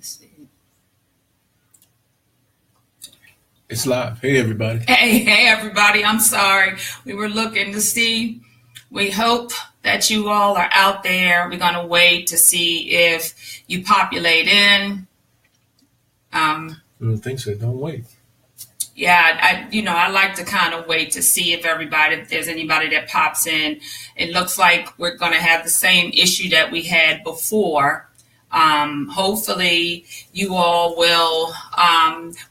Let's see. It's live. Hey, everybody. Hey, everybody. I'm sorry. We were looking to see. We hope that you all are out there. We're going to wait to see if you populate in. I don't think so. Don't wait. Yeah, I like to kind of wait to see if there's anybody that pops in. It looks like we're going to have the same issue that we had before. Hopefully you all will,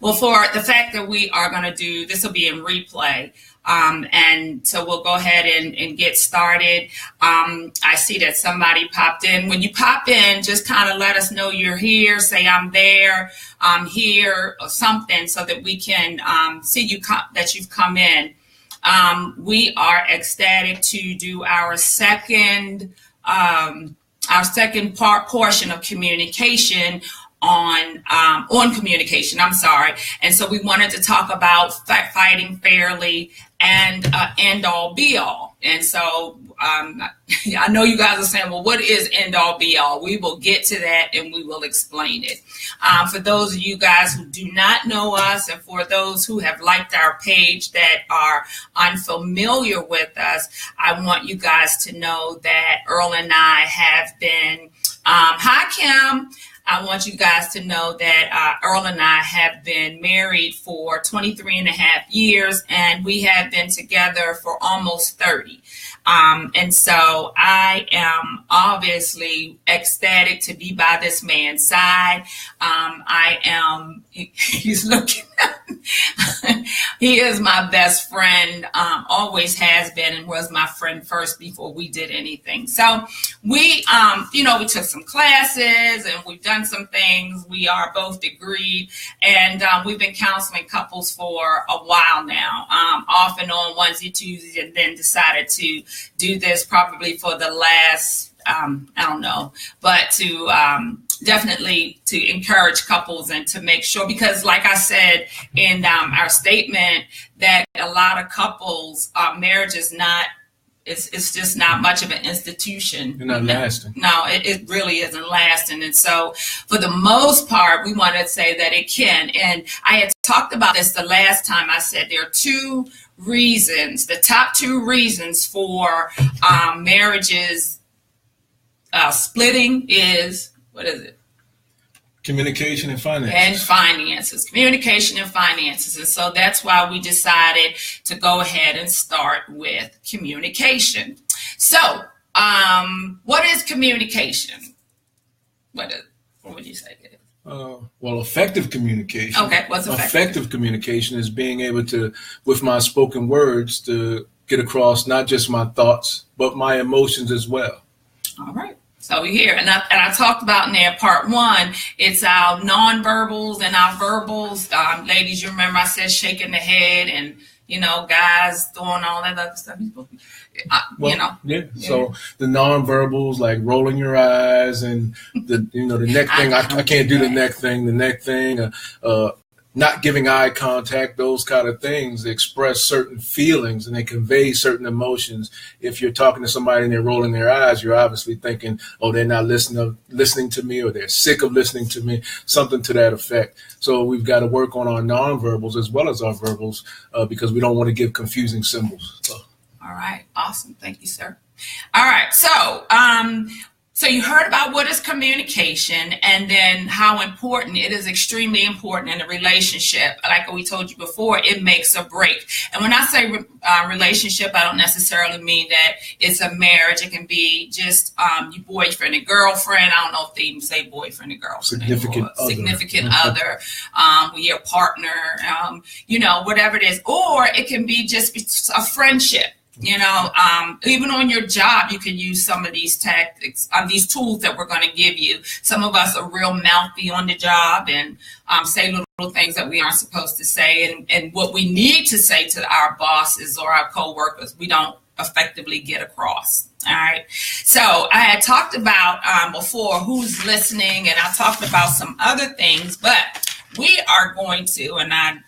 for the fact that we are going to do, this will be in replay. And so we'll go ahead and get started. I see that somebody popped in. When you pop in, just kind of let us know you're here. Say I'm there, I'm here, or something, so that we can see that you've come in. We are ecstatic to do our second portion of communication on communication. I'm sorry. And so we wanted to talk about fighting fairly and end all be all. And so I know you guys are saying, well, what is end all be all? We will get to that and we will explain it. For those of you guys who do not know us, and for those who have liked our page that are unfamiliar with us, I want you guys to know that Earl and I have been, hi, Kim. I want you guys to know that Earl and I have been married for 23 and a half years, and we have been together for almost 30. And so I am obviously ecstatic to be by this man's side. He's looking at me. He is my best friend, always has been, and was my friend first before we did anything. So we took some classes and we've done some things. We are both degreed, and we've been counseling couples for a while now, off and on, onesie, twosies, and then decided to do this probably for the last, I don't know, but to definitely to encourage couples and to make sure, because like I said in our statement, that a lot of couples, marriage is not, it's just not much of an institution. You're not lasting. No, it really isn't lasting. And so for the most part, we want to say that it can. And I had talked about this the last time. I said there are two reasons, the top two reasons for marriages splitting is, what is it? Communication and finances. And finances. Communication and finances. And so that's why we decided to go ahead and start with communication. So, what is communication? What would you say it is? Well, effective communication. Okay, what's effective? Effective communication is being able to, with my spoken words, to get across not just my thoughts, but my emotions as well. All right. So we're here, and I talked about in there part one, it's our nonverbals and our verbals. Ladies, you remember I said shaking the head, and guys doing all that other stuff. Yeah. So the nonverbals, like rolling your eyes, and the neck thing. I can't do the neck thing. The neck thing. Not giving eye contact, those kind of things express certain feelings and they convey certain emotions. If you're talking to somebody and they're rolling their eyes, you're obviously thinking, oh, they're not listening to me, or they're sick of listening to me, something to that effect. So we've got to work on our nonverbals as well as our verbals, because we don't want to give confusing symbols. So. All right. Awesome. Thank you, sir. All right. So you heard about what is communication, and then how important it is, extremely important in a relationship. Like we told you before, it makes a break. And when I say relationship, I don't necessarily mean that it's a marriage. It can be just your boyfriend and girlfriend. I don't know if they even say boyfriend and girlfriend. Significant other, your partner, whatever it is. Or it can be just a friendship. Even on your job, you can use some of these tactics, these tools that we're going to give you. Some of us are real mouthy on the job and say little things that we aren't supposed to say. And what we need to say to our bosses or our coworkers, we don't effectively get across. All right. So I had talked about before who's listening, and I talked about some other things, but we are going to, and I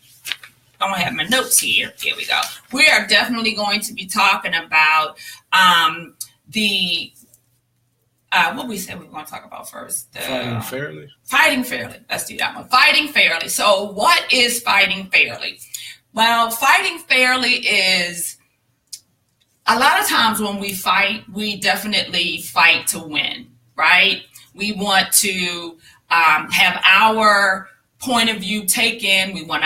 don't have my notes here. Here we go. We are definitely going to be talking about the what we said we were going to talk about first. Fighting fairly. Fighting fairly. Let's do that one. Fighting fairly. So what is fighting fairly? Well, fighting fairly is, a lot of times when we fight, we definitely fight to win, right? We want to have our point of view taken. We want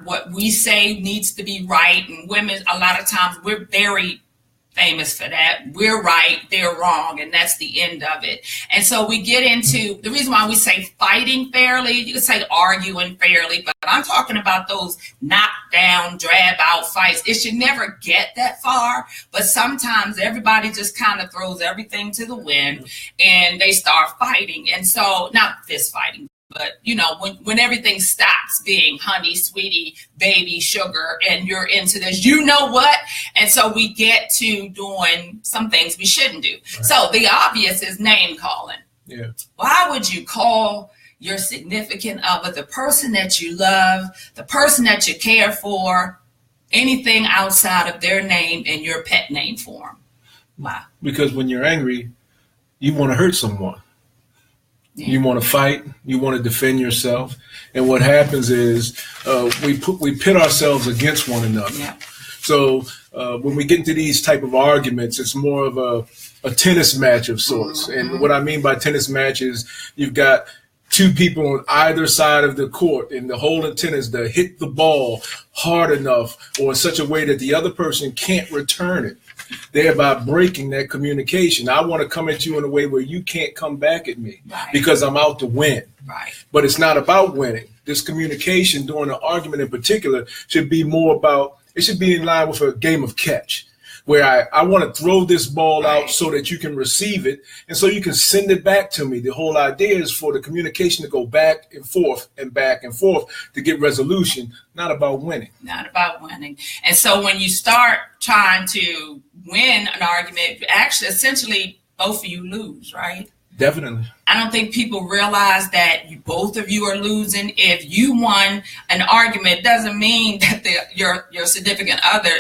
what we say needs to be right. And women, a lot of times, we're very famous for that. We're right, they're wrong, and that's the end of it. And so we get into the reason why we say fighting fairly. You could say arguing fairly, but I'm talking about those knockdown, drag out fights. It should never get that far, but sometimes everybody just kind of throws everything to the wind and they start fighting. And so, not fist fighting, but, you know, when everything stops being honey, sweetie, baby, sugar, and you're into this, you know what? And so we get to doing some things we shouldn't do. Right. So the obvious is name calling. Yeah. Why would you call your significant other, the person that you love, the person that you care for, anything outside of their name and your pet name form? Why? Because when you're angry, you want to hurt someone. You want to fight. You want to defend yourself. And what happens is we pit ourselves against one another. Yeah. So when we get into these type of arguments, it's more of a tennis match of sorts. Mm-hmm. And what I mean by tennis match is you've got two people on either side of the court, and the whole intent is to hit the ball hard enough or in such a way that the other person can't return it, thereby breaking that communication. I want to come at you in a way where you can't come back at me because I'm out to win. Right. But it's not about winning. This communication during an argument in particular should be more about, it should be in line with a game of catch, where I want to throw this ball out so that you can receive it and so you can send it back to me. The whole idea is for the communication to go back and forth to get resolution, not about winning. Not about winning. And so when you start trying to win an argument, actually, essentially, both of you lose, right? Definitely. I don't think people realize that both of you are losing. If you won an argument, doesn't mean that your significant other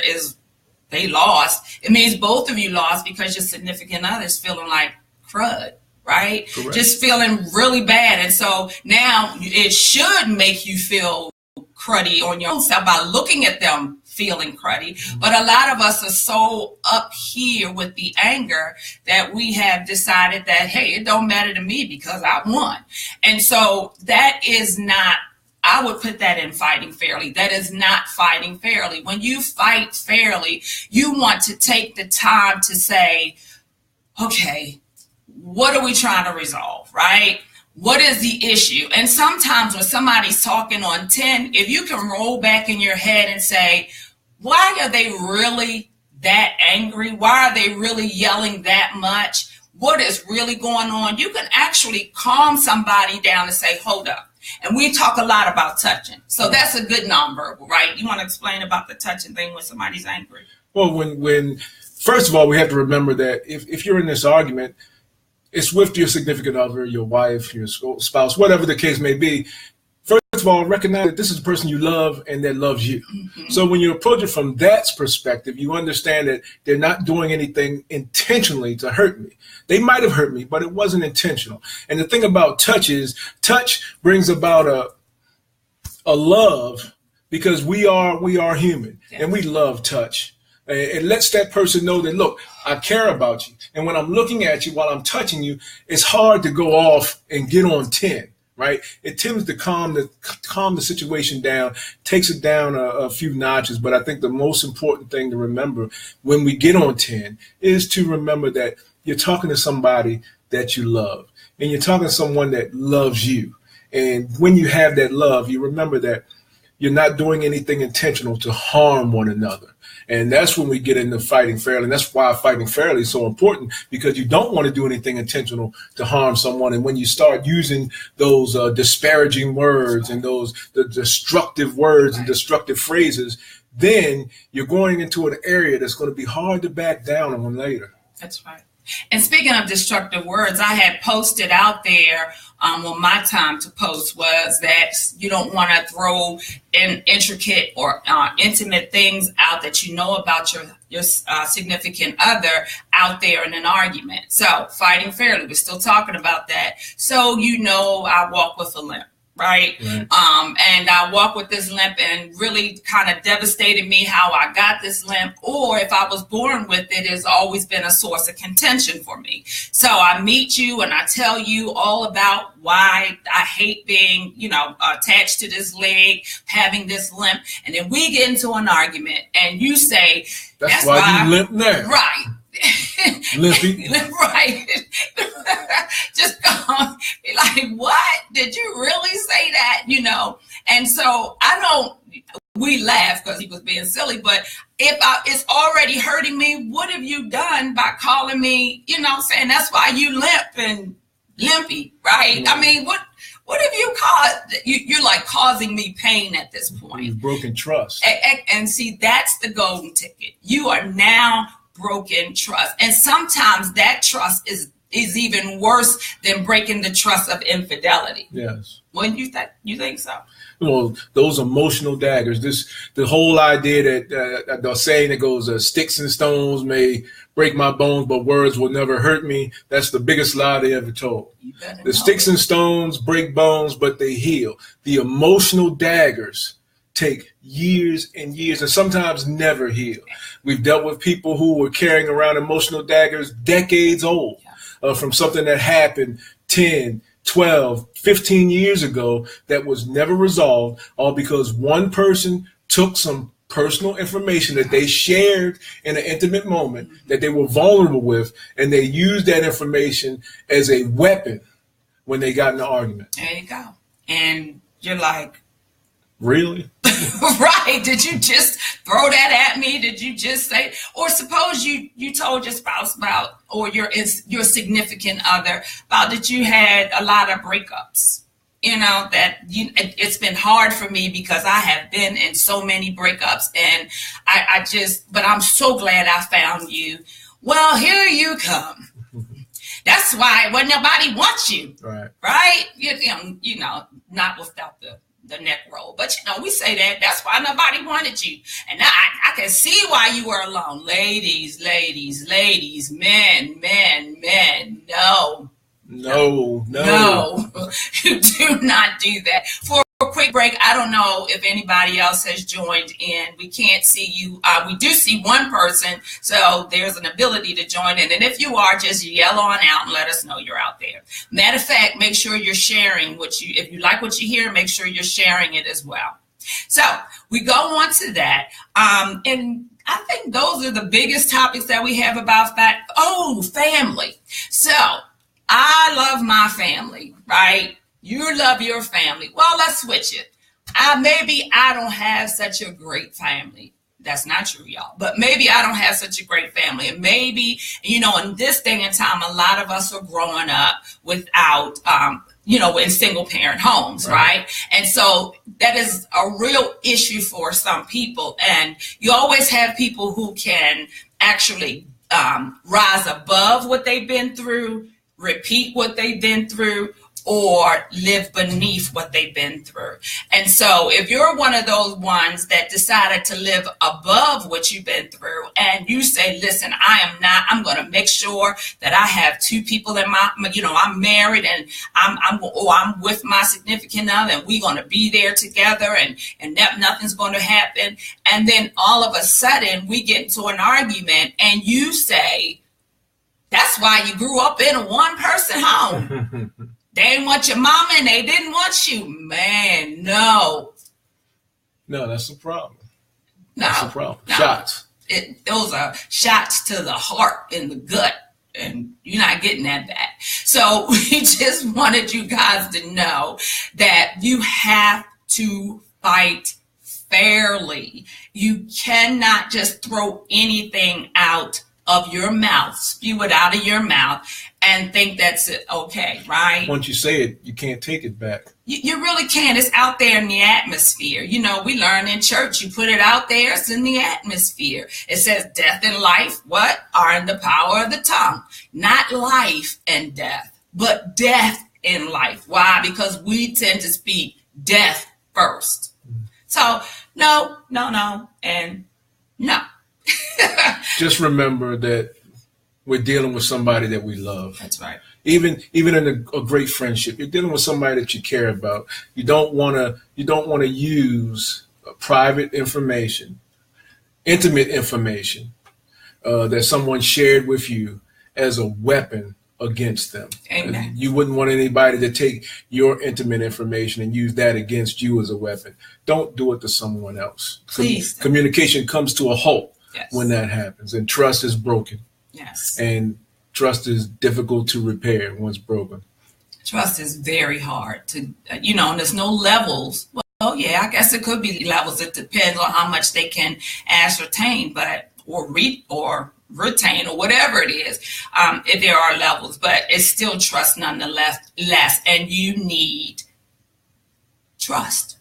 they lost. It means both of you lost because your significant other is feeling like crud, right? Correct. Just feeling really bad. And so now it should make you feel cruddy on your own self by looking at them feeling cruddy. Mm-hmm. But a lot of us are so up here with the anger that we have decided that, hey, it don't matter to me because I won. And so that is not, I would put that in fighting fairly. That is not fighting fairly. When you fight fairly, you want to take the time to say, okay, what are we trying to resolve, right? What is the issue? And sometimes when somebody's talking on 10, if you can roll back in your head and say, why are they really that angry? Why are they really yelling that much? What is really going on? You can actually calm somebody down and say, hold up. And we talk a lot about touching. So that's a good nonverbal, right? You want to explain about the touching thing when somebody's angry? Well, when first of all, we have to remember that if you're in this argument, it's with your significant other, your wife, your spouse, whatever the case may be. First of all, recognize that this is the person you love and that loves you. Mm-hmm. So when you approach it from that perspective, you understand that they're not doing anything intentionally to hurt me. They might have hurt me, but it wasn't intentional. And the thing about touch is touch brings about a love because we are human and we love touch. It lets that person know that, look, I care about you. And when I'm looking at you while I'm touching you, it's hard to go off and get on 10. Right? It tends to calm the situation down, takes it down a few notches. But I think the most important thing to remember when we get on 10 is to remember that you're talking to somebody that you love and you're talking to someone that loves you. And when you have that love, you remember that you're not doing anything intentional to harm one another. And that's when we get into fighting fairly. And that's why fighting fairly is so important, because you don't want to do anything intentional to harm someone. And when you start using those disparaging words and the destructive words and destructive phrases, then you're going into an area that's going to be hard to back down on later. That's right. And speaking of destructive words, I had posted out there, well, my time to post was that you don't want to throw in intricate or intimate things out that you know about your significant other out there in an argument. So fighting fairly, we're still talking about that. So, I walk with a limp. Right. And I walk with this limp, and really kind of devastated me how I got this limp, or if I was born with it, has always been a source of contention for me. So I meet you and I tell you all about why I hate being, attached to this leg, having this limp. And then we get into an argument and you say, that's why you limp now. Right. Limpy. Right. Just be like, what? Did you really say that? And so we laugh because he was being silly, but if it's already hurting me, what have you done by calling me, saying that's why you limp and limpy, right? Mm-hmm. I mean, what have you caused? You're like causing me pain at this point. You've broken trust. And see, that's the golden ticket. You are now broken trust. And sometimes that trust is even worse than breaking the trust of infidelity. Yes. Wouldn't you think so? Those emotional daggers, the whole idea that the saying that goes, sticks and stones may break my bones, but words will never hurt me. That's the biggest lie they ever told. The sticks and stones break bones, but they heal. The emotional daggers take years and years and sometimes never heal. We've dealt with people who were carrying around emotional daggers decades old, from something that happened 10, 12, 15 years ago that was never resolved, all because one person took some personal information that they shared in an intimate moment that they were vulnerable with, and they used that information as a weapon when they got in an argument. There you go. And you're like, really? Right. Did you just throw that at me? Did you just say, or suppose you told your spouse about, or your significant other about that you had a lot of breakups, it's been hard for me because I have been in so many breakups, and but I'm so glad I found you. Well, here you come. That's why when nobody wants you. Right. Right. Not without the neck roll. But, we say that's why nobody wanted you. And I can see why you were alone. Ladies, men. No. You do not do that. For a quick break, I don't know if anybody else has joined in. We can't see you. We do see one person, so there's an ability to join in. And if you are, just yell on out and let us know you're out there. Matter of fact, make sure you're sharing if you like what you hear, make sure you're sharing it as well. So we go on to that. And I think those are the biggest topics that we have about family. So I love my family, right? You love your family. Well, let's switch it. Maybe I don't have such a great family. That's not true, y'all. But maybe I don't have such a great family. And maybe, in this day and time, a lot of us are growing up without, in single parent homes, right? And so that is a real issue for some people. And you always have people who can actually rise above what they've been through, repeat what they've been through, or live beneath what they've been through. And so if you're one of those ones that decided to live above what you've been through, and you say, listen, I'm going to make sure that I have two people in I'm married, and I'm with my significant other, and we're going to be there together, and nothing's going to happen. And then all of a sudden we get into an argument, and you say, that's why you grew up in a one-person home. They didn't want your mama and they didn't want you. Man, no. No, that's the problem. No. That's the problem. No. Shots. Those are shots to the heart and the gut. And you're not getting that back. So we just wanted you guys to know that you have to fight fairly. You cannot just throw anything out of your mouth, spew it out of your mouth, and think that's it, okay, right? Once you say it, you can't take it back. You really can't. It's out there in the atmosphere. You know, we learn in church, you put it out there, it's in the atmosphere. It says death and life, what? Are in the power of the tongue. Not life and death, but death and life. Why? Because we tend to speak death first. So, no, and no. Just remember that we're dealing with somebody that we love. That's right. Even in a great friendship, you're dealing with somebody that you care about. You don't want to use private information, intimate information that someone shared with you as a weapon against them. Amen. You wouldn't want anybody to take your intimate information and use that against you as a weapon. Don't do it to someone else. Please. Communication comes to a halt Yes. when that happens, and trust is broken. Yes. And trust is difficult to repair once broken. Trust is very hard to, and there's no levels. Well, yeah, I guess it could be levels. It depends on how much they can ascertain, or retain, or whatever it is. If there are levels, but it's still trust nonetheless. And you need trust.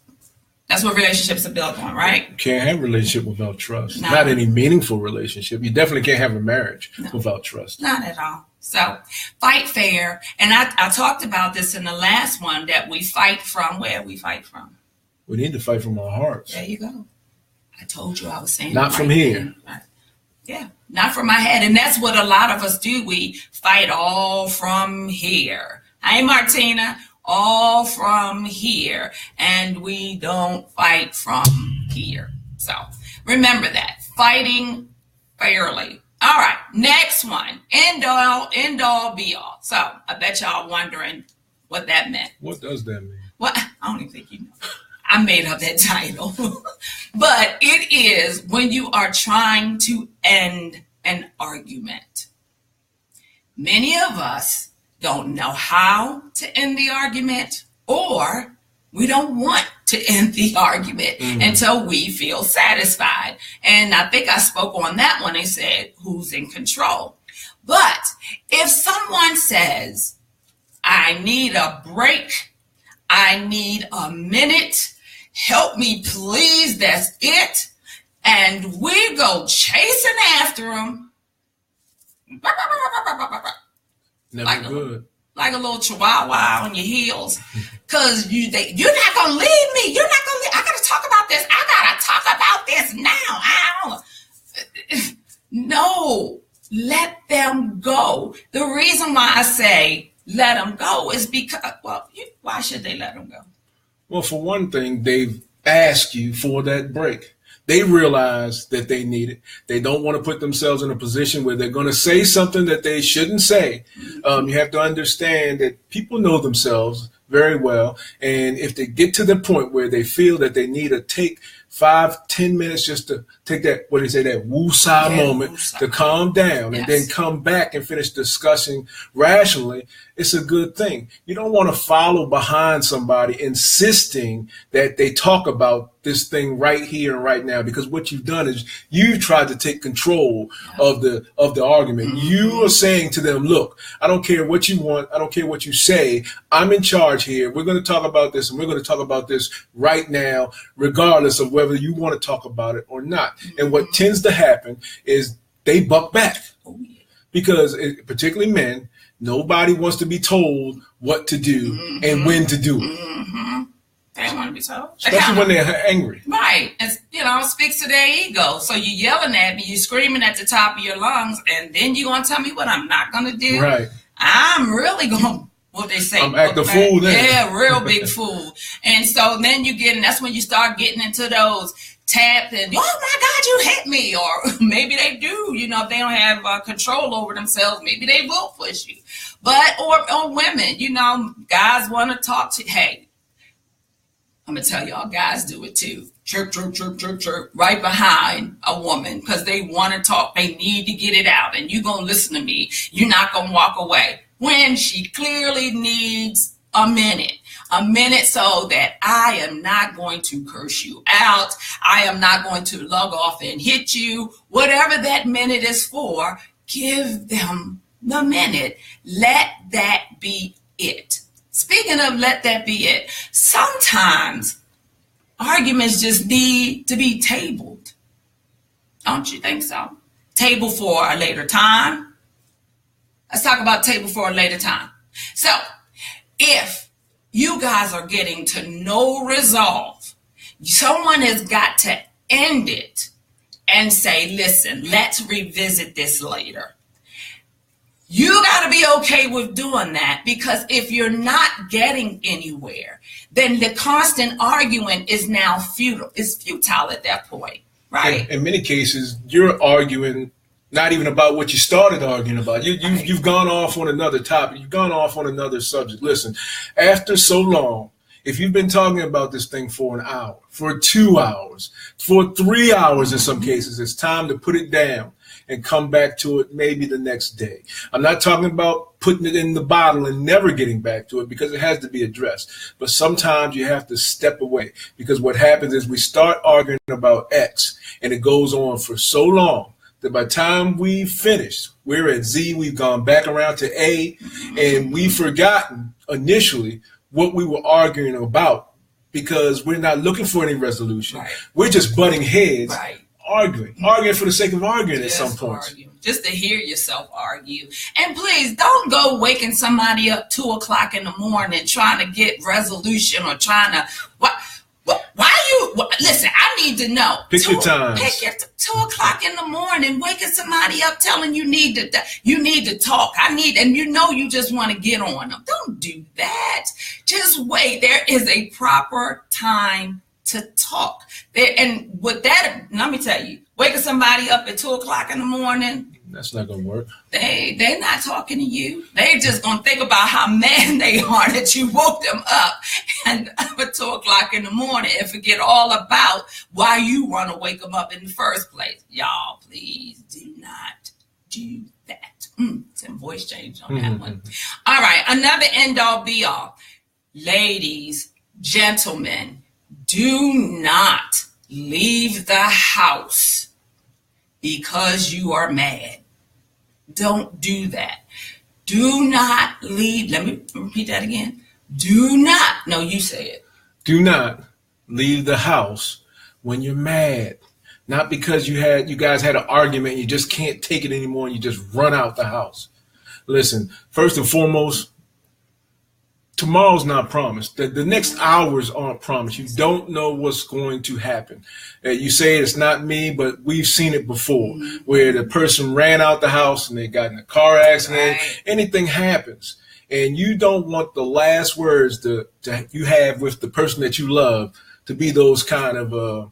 That's what relationships are built on, right? You can't have a relationship without trust. No. Not any meaningful relationship. You definitely can't have a marriage without trust. Not at all. So fight fair. And I talked about this in the last one, that we fight from where we fight from. We need to fight from our hearts. There you go. I told you I was saying not from here. Right. Yeah, not from my head. And that's what a lot of us do. We fight all from here. Hey, Martina. All from here, and we don't fight from here. So remember that, fighting fairly. All right, next one, end all, be all. So I bet y'all wondering what that meant. What does that mean? What? I don't even think you know. I made up that title. But it is when you are trying to end an argument. Many of us don't know how to end the argument, or we don't want to end the argument until we feel satisfied. And I think I spoke on that one and said, who's in control? But if someone says, I need a break, I need a minute, help me please, that's it, and we go chasing after them, Never good. Like a little chihuahua on your heels. Because you're not going to leave me. You're not going to leave. I got to talk about this. I got to talk about this now. No, let them go. The reason why I say let them go is because, why should they let them go? Well, for one thing, they've asked you for that break. They realize that they need it. They don't want to put themselves in a position where they're going to say something that they shouldn't say. You have to understand that people know themselves very well. And if they get to the point where they feel that they need to take 5-10 minutes just to take that, that woo-saw moment woo-saw. To calm down and then come back and finish discussing rationally, it's a good thing. You don't want to follow behind somebody insisting that they talk about this thing right here and right now, because what you've done is you've tried to take control of the argument. You are saying to them, look, I don't care what you want. I don't care what you say. I'm in charge here. We're going to talk about this, and we're going to talk about this right now, regardless of whether you want to talk about it or not. And what tends to happen is they buck back, because particularly men, nobody wants to be told what to do and when to do it. They don't want to be told. Especially when they're angry. Right. And, it speaks to their ego. So you're yelling at me, you're screaming at the top of your lungs, and then you're going to tell me what I'm not going to do? Right. I'm really going to, what they say. I'm acting a fool then. Yeah, real big fool. And so then and that's when you start getting into those taps and, oh my God, you hit me. Or maybe they do, if they don't have control over themselves, maybe they will push you. But, or women, guys want to talk to, hey, I'm going to tell y'all, guys do it too. Chirp, chirp, chirp, chirp, chirp, right behind a woman because they want to talk. They need to get it out. And you're going to listen to me. You're not going to walk away. When she clearly needs a minute so that I am not going to curse you out. I am not going to lug off and hit you. Whatever that minute is for, give them the minute. Let that be it. Speaking of let that be it, sometimes arguments just need to be tabled. Don't you think so? Table for a later time. Let's talk about table for a later time. So if you guys are getting to no resolve, someone has got to end it and say, listen, let's revisit this later. You got to be okay with doing that, because if you're not getting anywhere, then the constant arguing is now futile. It's futile at that point, right? In many cases, you're arguing not even about what you started arguing about. You've gone off on another topic. You've gone off on another subject. Listen, after so long, if you've been talking about this thing for an hour, for 2 hours, for 3 hours in some cases, it's time to put it down and come back to it maybe the next day. I'm not talking about putting it in the bottle and never getting back to it, because it has to be addressed. But sometimes you have to step away, because what happens is we start arguing about X, and it goes on for so long that by the time we finish, we're at Z, we've gone back around to A, and we've forgotten initially what we were arguing about, because we're not looking for any resolution. Right. We're just butting heads. Right. Arguing for the sake of arguing at some point. Just to hear yourself argue. And please don't go waking somebody up 2 o'clock in the morning trying to get resolution, or trying to, listen, I need to know. Pick your time. Pick your 2 o'clock in the morning, waking somebody up telling you need to talk. And you just want to get on them. Don't do that. Just wait. There is a proper time to talk. And with that, let me tell you, waking somebody up at 2 o'clock in the morning, that's not gonna work. They're not talking to you. They just gonna think about how mad they are that you woke them up and at 2 o'clock in the morning, and forget all about why you want to wake them up in the first place. Y'all, please do not do that. Some voice change on that one. All right, another end all be all. Ladies, gentlemen, do not leave the house because you are mad. Don't do that. Do not leave. Let me repeat that again. Do not. No, you say it. Do not leave the house when you're mad. Not because you guys had an argument and you just can't take it anymore and you just run out the house. Listen, first and foremost, tomorrow's not promised. The next hours aren't promised. You don't know what's going to happen. You say it's not me, but we've seen it before, where the person ran out the house and they got in a car accident. Right. Anything happens. And you don't want the last words that you have with the person that you love to be those kind of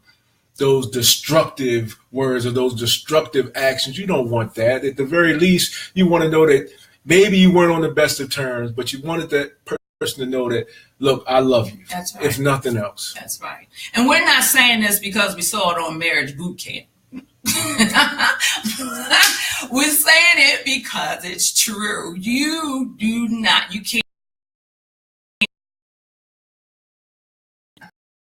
those destructive words or those destructive actions. You don't want that. At the very least, you want to know that maybe you weren't on the best of terms, but you wanted that person to know that, look, I love you. That's right. If nothing else. That's right. And we're not saying this because we saw it on Marriage Boot Camp. We're saying it because it's true. You can't.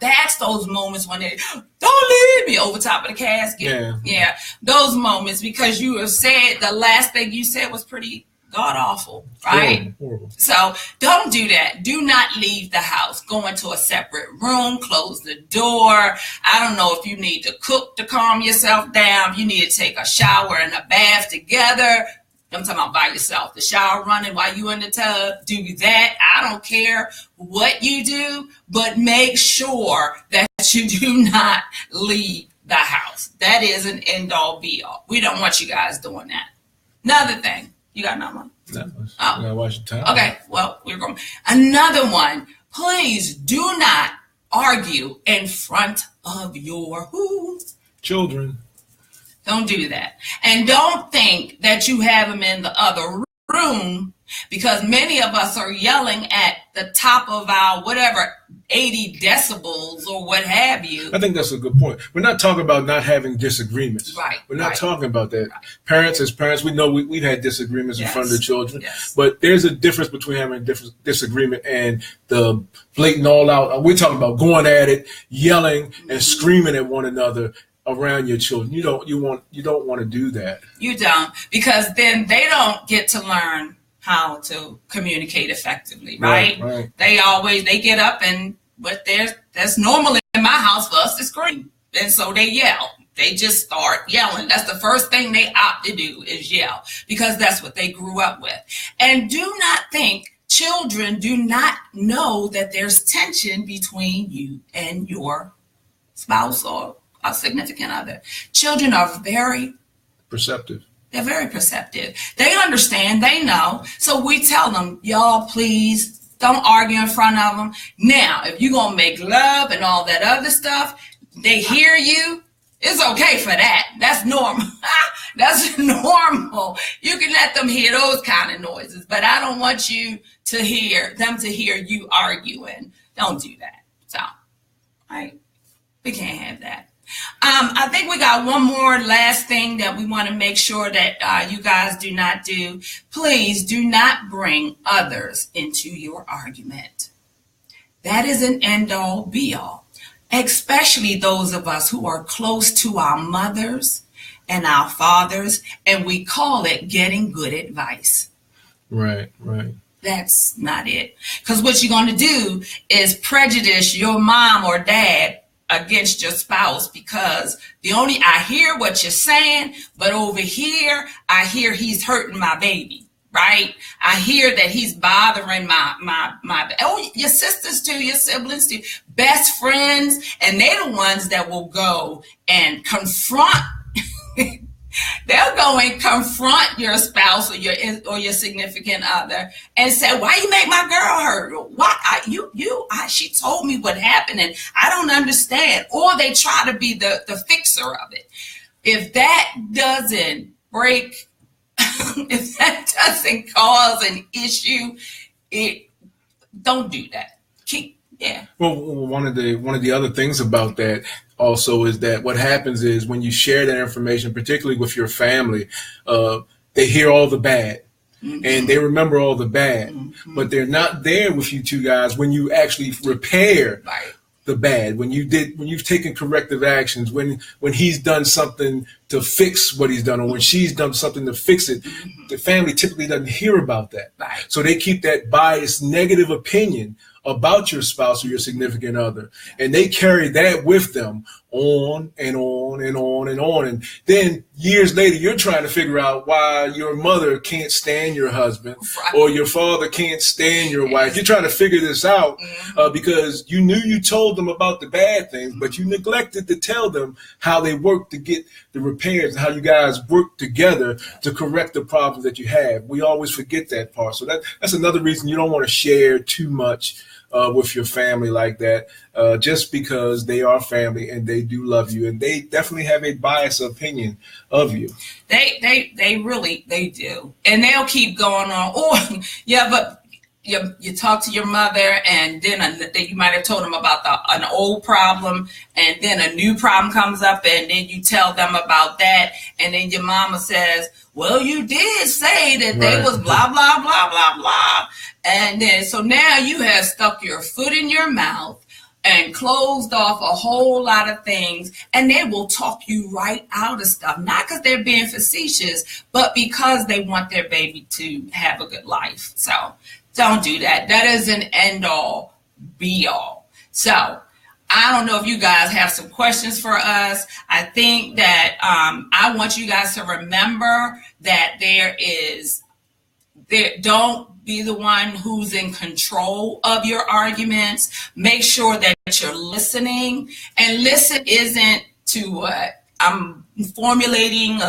That's those moments when they don't leave me over top of the casket. Yeah. Those moments, because you have said the last thing you said was pretty god awful, right? Horrible. So don't do that. Do not leave the house. Go into a separate room, close the door. I don't know if you need to cook to calm yourself down. If you need to take a shower and a bath together. I'm talking about by yourself. The shower running while you in the tub. Do that. I don't care what you do, but make sure that you do not leave the house. That is an end all be all. We don't want you guys doing that. Another thing. You got another one? No. I gotta watch your time. Okay, well, we're going. Another one. Please do not argue in front of your children. Don't do that. And don't think that you have them in the other room, because many of us are yelling at the top of our whatever 80 decibels or what have you. I think that's a good point. We're not talking about not having disagreements. Right. We're not talking about that. Right. Parents, as parents, we know we've had disagreements in front of the children. Yes. But there's a difference between having a disagreement and the blatant all out. We're talking about going at it, yelling and screaming at one another around your children. You don't want to do that. You don't, because then they don't get to learn how to communicate effectively, right? Right. They get up and that's normal in my house for us to scream. And so they yell. They just start yelling. That's the first thing they opt to do is yell, because that's what they grew up with. And do not think children do not know that there's tension between you and your spouse or a significant other. Children are very perceptive. They're very perceptive. They understand, they know. So we tell them, y'all, please don't argue in front of them. Now, if you're going to make love and all that other stuff, they hear you. It's okay for that. That's normal. That's normal. You can let them hear those kind of noises, but I don't want you to hear you arguing. Don't do that. So, right? We can't have that. I think we got one more last thing that we want to make sure that you guys do not do. Please do not bring others into your argument. That is an end-all, be-all, especially those of us who are close to our mothers and our fathers, and we call it getting good advice. Right. That's not it. Because what you're going to do is prejudice your mom or dad against your spouse, because I hear what you're saying, but over here, I hear he's hurting my baby, right? I hear that he's bothering your sisters too, your siblings too, best friends, and they're the ones that will go and confront. They'll go and confront your spouse or your significant other and say, "Why you make my girl hurt? Why she told me what happened and I don't understand." Or they try to be the fixer of it. If that doesn't break, if that doesn't cause an issue, don't do that. Well, one of the other things about that also is that what happens is when you share that information, particularly with your family, they hear all the bad. Mm-hmm. And they remember all the bad, mm-hmm. but they're not there with you two guys when you actually repair the bad, when you've taken corrective actions, when he's done something to fix what he's done, or when she's done something to fix it. Mm-hmm. The family typically doesn't hear about that. Right. So they keep that biased, negative opinion about your spouse or your significant other, and they carry that with them on and on and on and on. And then years later, you're trying to figure out why your mother can't stand your husband, or your father can't stand your wife. You're trying to figure this out because you knew you told them about the bad things, but you neglected to tell them how they work to get the repairs and how you guys work together to correct the problems that you have. We always forget that part. So that's another reason you don't want to share too much with your family like that, just because they are family and they do love you, and they definitely have a biased opinion of you. They really do, and they'll keep going on. Oh, yeah, but you talk to your mother, and then you might have told them about an old problem, and then a new problem comes up, and then you tell them about that, and then your mama says, "Well, you did say that they was blah, blah, blah, blah, blah." And then, so now you have stuck your foot in your mouth and closed off a whole lot of things, and they will talk you right out of stuff. Not because they're being facetious, but because they want their baby to have a good life. So don't do that. That is an end all, be all. So I don't know if you guys have some questions for us. I think that I want you guys to remember that don't be the one who's in control of your arguments. Make sure that you're listening. And listen isn't to I'm formulating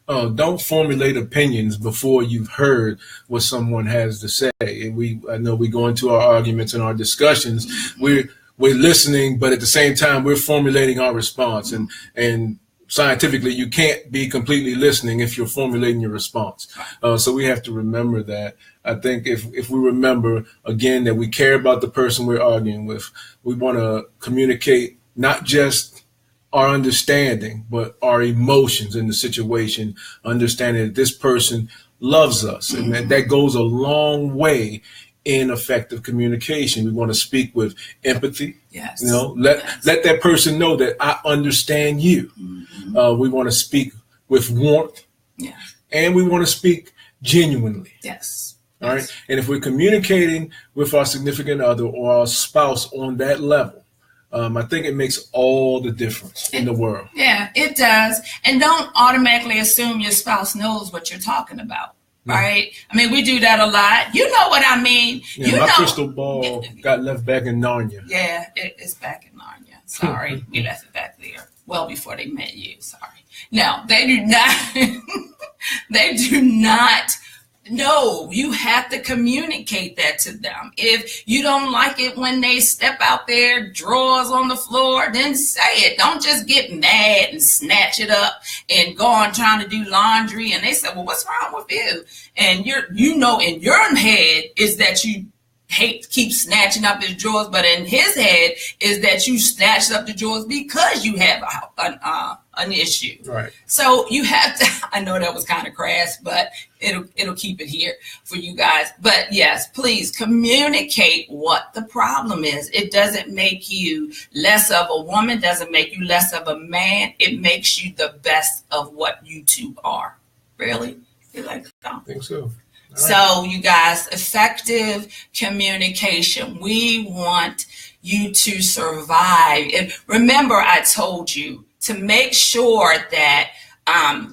don't formulate opinions before you've heard what someone has to say. And I know we go into our arguments and our discussions. We're listening, but at the same time, we're formulating our response. And scientifically, you can't be completely listening if you're formulating your response. So we have to remember that. I think if we remember, again, that we care about the person we're arguing with, we want to communicate not just our understanding, but our emotions in the situation, understanding that this person loves us. And that goes a long way in effective communication. We want to speak with empathy. Yes. Let that person know that I understand you. Mm-hmm. We want to speak with warmth. Yeah. And we want to speak genuinely. Yes. All right. And if we're communicating with our significant other or our spouse on that level, I think it makes all the difference in the world. Yeah, it does. And don't automatically assume your spouse knows what you're talking about. Right? I mean, we do that a lot. You know what I mean? Yeah, my crystal ball got left back in Narnia. Yeah, it's back in Narnia. Sorry. We left it back there well before they met you. Sorry. No, they do not. They do not. No, you have to communicate that to them. If you don't like it when they step out there, drawers on the floor, then say it. Don't just get mad and snatch it up and go on trying to do laundry. And they say, well, what's wrong with you? And in your head is that you keep snatching up his drawers, but in his head is that you snatched up the drawers because you have an issue. Right. So you have to. I know that was kind of crass, but it'll keep it here for you guys. But yes, please communicate what the problem is. It doesn't make you less of a woman. Doesn't make you less of a man. It makes you the best of what you two are. Really? You like that? I think so. So you guys, effective communication. We want you to survive. And remember, I told you to make sure that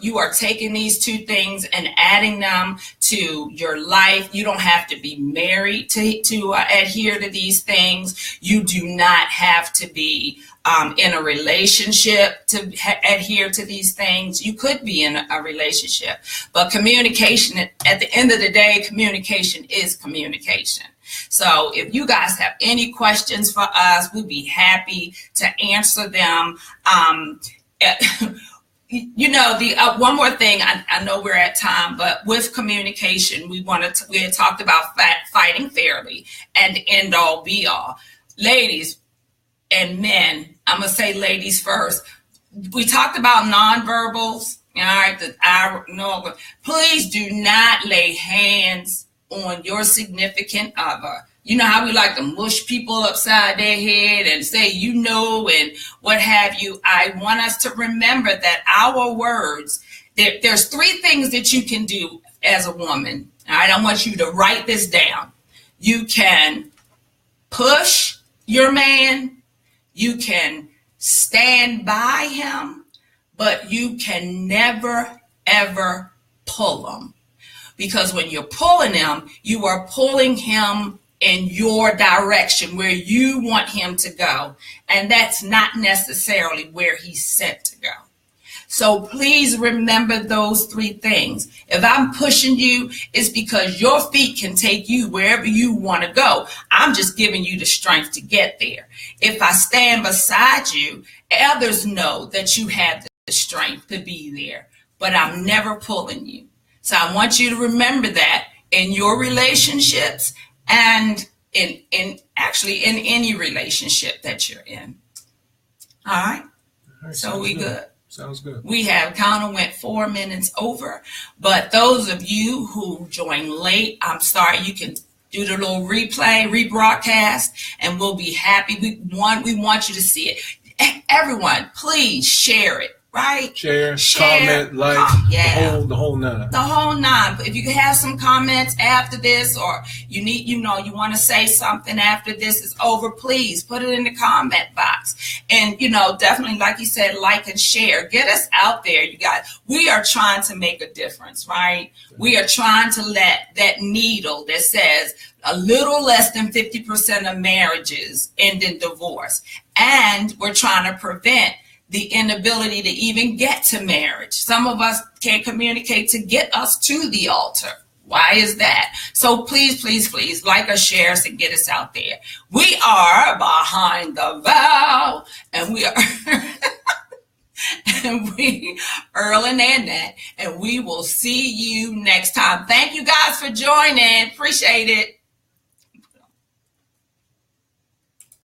you are taking these two things and adding them to your life. You don't have to be married to adhere to these things. You do not have to be in a relationship to adhere to these things. You could be in a relationship, but communication, at the end of the day, communication is communication. So if you guys have any questions for us, we'd be happy to answer them. One more thing, I know we're at time, but with communication, we had talked about fighting fairly and end all be all. Ladies and men, I'm going to say ladies first. We talked about nonverbals. All right. Please do not lay hands on your significant other. You know how we like to mush people upside their head and say, and what have you. I want us to remember that our words, there's three things that you can do as a woman. All right. I want you to write this down. You can push your man. You can stand by him, but you can never, ever pull him. Because when you're pulling him, you are pulling him in your direction where you want him to go. And that's not necessarily where he's sent to go. So please remember those three things. If I'm pushing you, it's because your feet can take you wherever you want to go. I'm just giving you the strength to get there. If I stand beside you, others know that you have the strength to be there, but I'm never pulling you. So I want you to remember that in your relationships and in any relationship that you're in. All right. So we good. Sounds good. We have went 4 minutes over, but those of you who joined late, I'm sorry, you can do the little rebroadcast, and we'll be happy. We want you to see it. Everyone, please share it. Right? Share, comment, like, the whole nine. The whole nine. If you can have some comments after this, or you want to say something after this is over, please put it in the comment box. And, definitely, like you said, like and share. Get us out there, you guys. We are trying to make a difference, right? We are trying to let that needle that says a little less than 50% of marriages end in divorce. And we're trying to prevent the inability to even get to marriage. Some of us can't communicate to get us to the altar. Why is that? So please, please, please like us, share us, and get us out there. We are Behind the Vow, and we are Earl and Annette, and we will see you next time. Thank you guys for joining. Appreciate it.